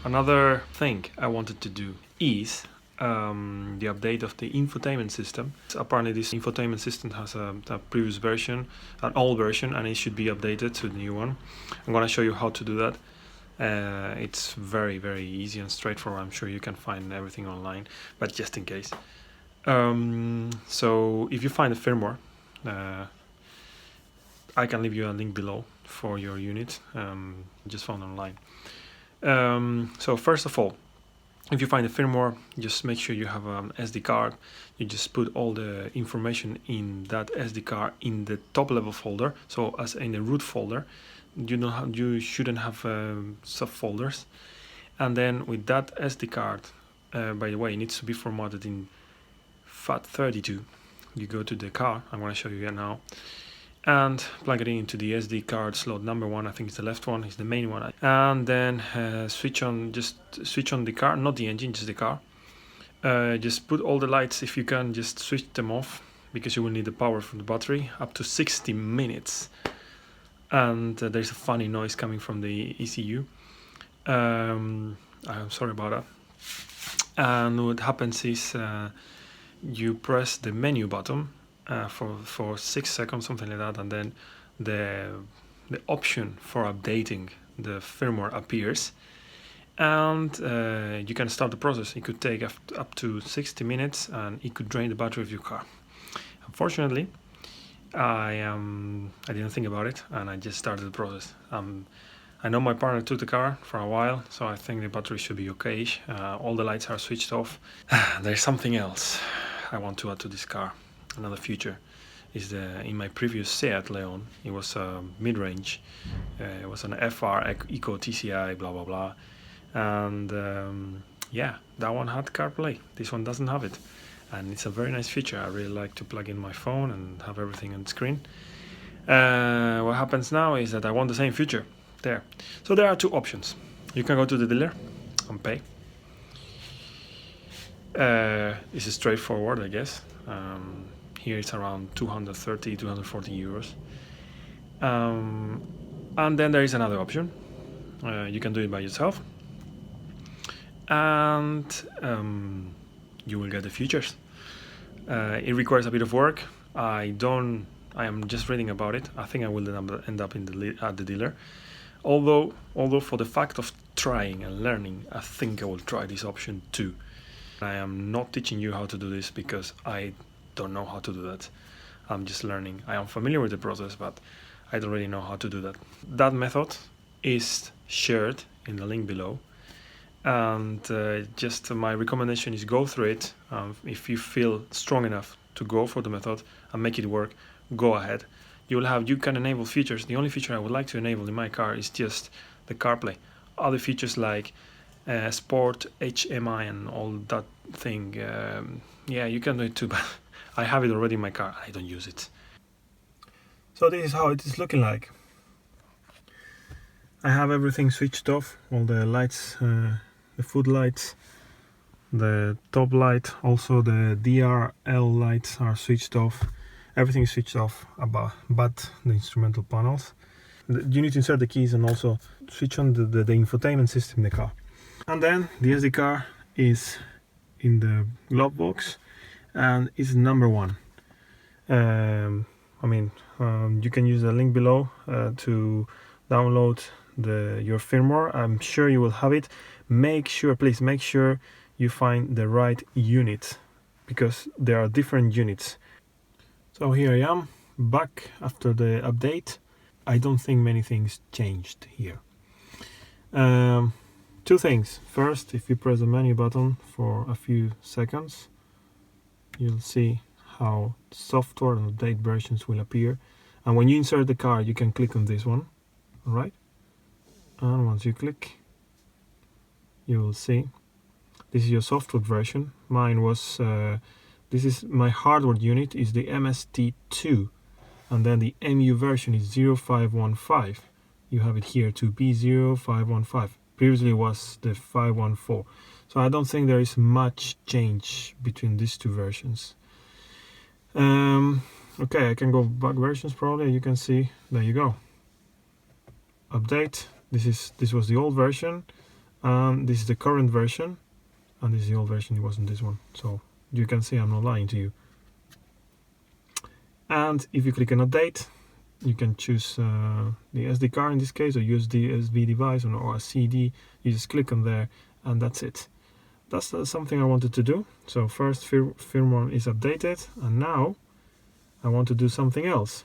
Another thing I wanted to do is the update of the infotainment system. Apparently this infotainment system has a previous version, an old version, and it should be updated to the new one. I'm going to show you how to do that. It's very easy and straightforward. I'm sure you can find everything online, but just in case. So if you find the firmware, I can leave you a link below for your unit, just found online. So first of all, if you find the firmware, just make sure you have an SD card. You just put all the information in that SD card in the top level folder, so as in the root folder. You shouldn't have subfolders. And then with that SD card, by the way, it needs to be formatted in FAT32. You go to the car, I'm going to show you here now, and plug it into the SD card slot number 1. I think it's the left one, it's the main one. And then switch on the car, not the engine, just the car. Just put all the lights, if you can, just switch them off, because you will need the power from the battery up to 60 minutes. And there's a funny noise coming from the ECU. I'm sorry about that. And what happens is you press the menu button for 6 seconds, something like that, and then the option for updating the firmware appears, and you can start the process. It could take up to 60 minutes, and it could drain the battery of your car. Unfortunately, I didn't think about it, and I just started the process. I know my partner took the car for a while, so I think the battery should be okay. All the lights are switched off. There's something else I want to add to this car. Another feature is in my previous Seat Leon, it was a mid-range. It was an FR Eco TCI, blah blah blah, and yeah, that one had Carplay. This one doesn't have it, and it's a very nice feature. I really like to plug in my phone and have everything on the screen. What happens now is that I want the same feature there. So there are two options. You can go to the dealer and pay. This is straightforward, I guess. Here it's around 230, 240 euros. And then there is another option. You can do it by yourself, and you will get the features. It requires a bit of work. I am just reading about it. I think I will end up at the dealer. Although for the fact of trying and learning, I think I will try this option too. I am not teaching you how to do this because I don't know how to do that. I'm just learning. I am familiar with the process, but I don't really know how to do that. That method is shared in the link below, and just my recommendation is go through it. If you feel strong enough to go for the method and make it work, go ahead. You can enable features. The only feature I would like to enable in my car is just the CarPlay. Other features like Sport, HMI, and all that thing, yeah, you can do it too, but I have it already in my car. I don't use it. So this is how it is looking like. I have everything switched off, all the lights, the foot lights, the top light, also the DRL lights are switched off. Everything is switched off but the instrumental panels. You need to insert the keys and also switch on the infotainment system in the car. And then the SD card is in the glove box and is number 1. You can use the link below to download your firmware. I'm sure you will have it. Please make sure you find the right unit, because there are different units. So here I am, back after the update. I don't think many things changed here. Two things. First, if you press the menu button for a few seconds, you'll see how software and update versions will appear. And when you insert the card, you can click on this one, alright? And once you click, you will see this is your software version. Mine was, this is my hardware unit, is the MST2, and then the MU version is 0515. You have it here to B0515. Previously was the 514. So I don't think there is much change between these two versions. Okay, I can go back versions probably. You can see, there you go. Update. This was the old version, And this is the current version, and this is the old version. It wasn't this one, so you can see I'm not lying to you. And if you click on update, you can choose the SD card in this case, or USB device, or a CD. You just click on there, and that's it. That's something I wanted to do. So first, firmware is updated, and now I want to do something else,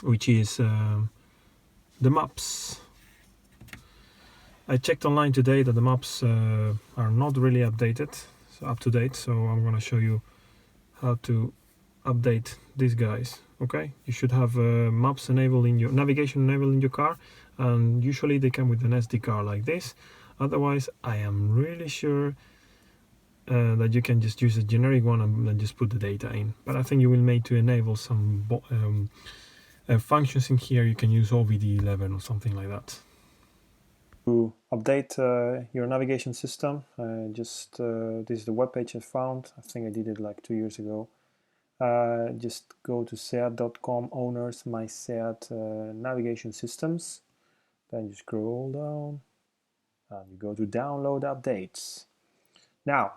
which is the maps. I checked online today that the maps are not really updated, so up to date. So I'm going to show you how to update these guys. Okay, you should have maps enabled in your navigation enabled in your car, and usually they come with an SD card like this. Otherwise, I am really sure that you can just use a generic one and then just put the data in. But I think you will need to enable some functions in here. You can use OVD11 or something like that. To update your navigation system, this is the web page I found. I think I did it like 2 years ago. Just go to seat.com, owners, my Seat navigation systems. Then you scroll down and you go to download updates. Now,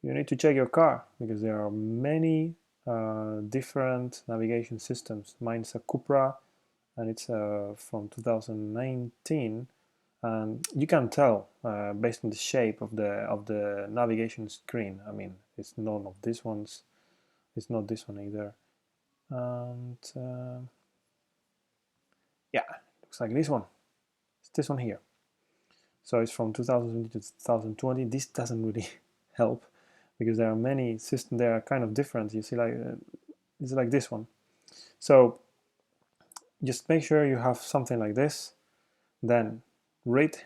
you need to check your car because there are many different navigation systems. Mine's a Cupra and it's from 2019, and you can tell based on the shape of the navigation screen. I mean, it's none of these ones. It's not this one either. And yeah, looks like this one. It's this one here. So it's from 2020 to 2020. This doesn't really help because there are many systems. They are kind of different. You see, like it's like this one. So just make sure you have something like this. Then read,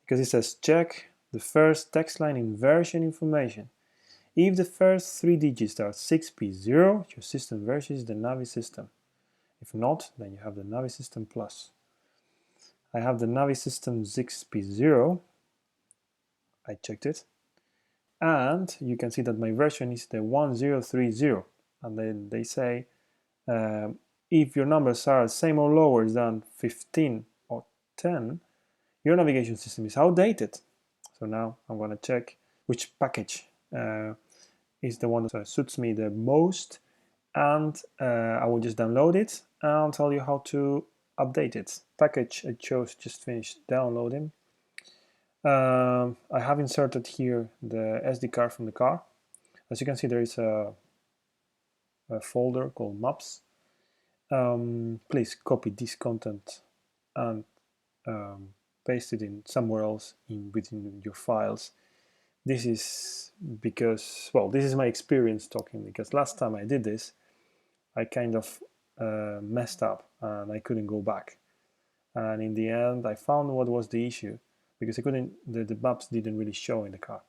because it says check the first text line in version information. If the first 3 digits are 6P0, your system version is the Navi system. If not, then you have the Navi system plus. I have the Navi system 6P0. I checked it. And you can see that my version is the 1030. And then they say if your numbers are same or lower than 15 or 10, your navigation system is outdated. So now I'm going to check which package is the one that suits me the most, and I will just download it and tell you how to update it. Package I chose just finished downloading. I have inserted here the SD card from the car. As you can see, there is a folder called maps. Please copy this content and paste it in somewhere else within your files. This is because, well, this is my experience talking, because last time I did this, I kind of messed up and I couldn't go back. And in the end, I found what was the issue, because the maps didn't really show in the car.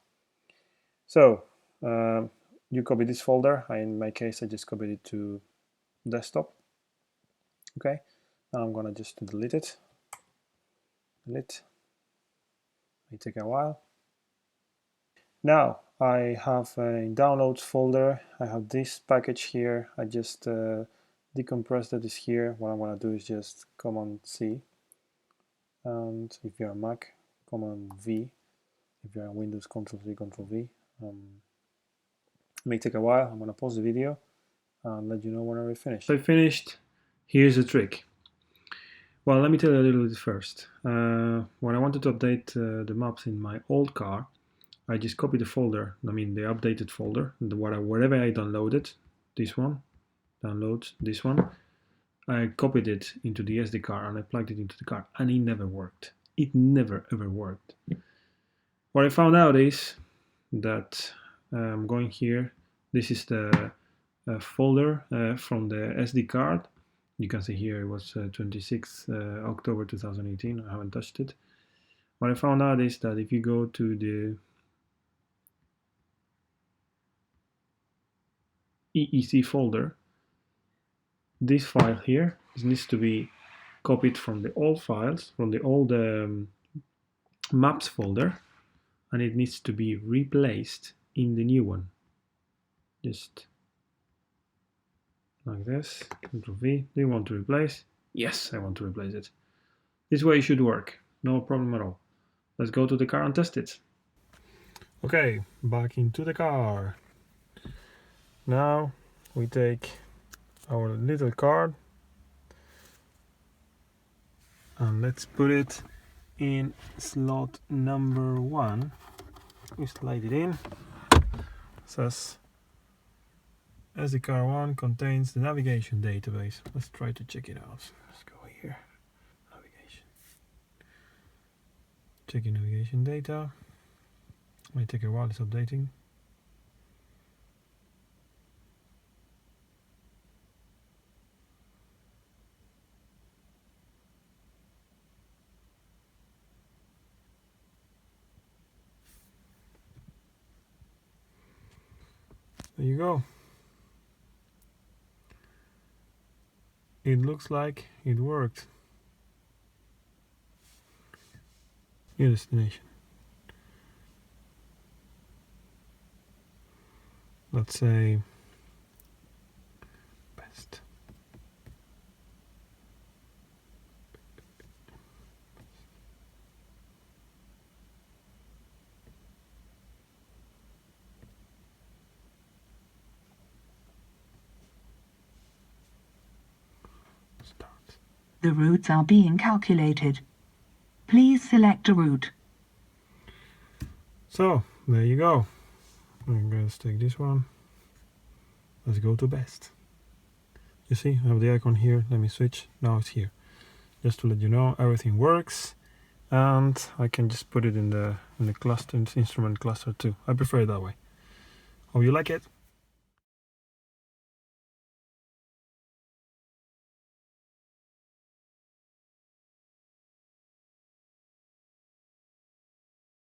So you copy this folder. In my case, I just copied it to desktop. Okay, now I'm gonna just delete it. Delete. May take a while. Now I have a downloads folder. I have this package here. I just decompressed it is here. What I'm gonna do is just Command C, and if you're a Mac, Command V. If you're on Windows, Control C, Control V. It may take a while. I'm gonna pause the video and let you know when I finish. So I finished. Here's the trick. Well, let me tell you a little bit first. When I wanted to update the maps in my old car, I just copied the folder, I mean the updated folder, wherever I downloaded, this one, downloads, this one, I copied it into the SD card and I plugged it into the car, and it never worked. It never ever worked. What I found out is that I'm going here, this is the folder from the SD card. You can see here it was 26th October 2018, I haven't touched it. What I found out is that if you go to the EEC folder, this file here needs to be copied from the old files, from the old maps folder, and it needs to be replaced in the new one. Just like this. Control V. Do you want to replace? Yes, I want to replace it. This way it should work. No problem at all. let's go to the car and test it. Okay, back into the car. Now we take our little card and let's put it in slot number 1. We slide it in. It says SD card 1 contains the navigation database. Let's try to check it out. Let's go here. Navigation. Checking navigation data. Might take a while, it's updating. There you go. It looks like it worked. New destination. Let's say best. Start. The routes are being calculated. Please select a route. So there you go. I'm going to take this one. Let's go to best. You see, I have the icon here. Let me switch. Now it's here. Just to let you know, everything works, and I can just put it in the cluster, instrument cluster too. I prefer it that way. Hope you like it.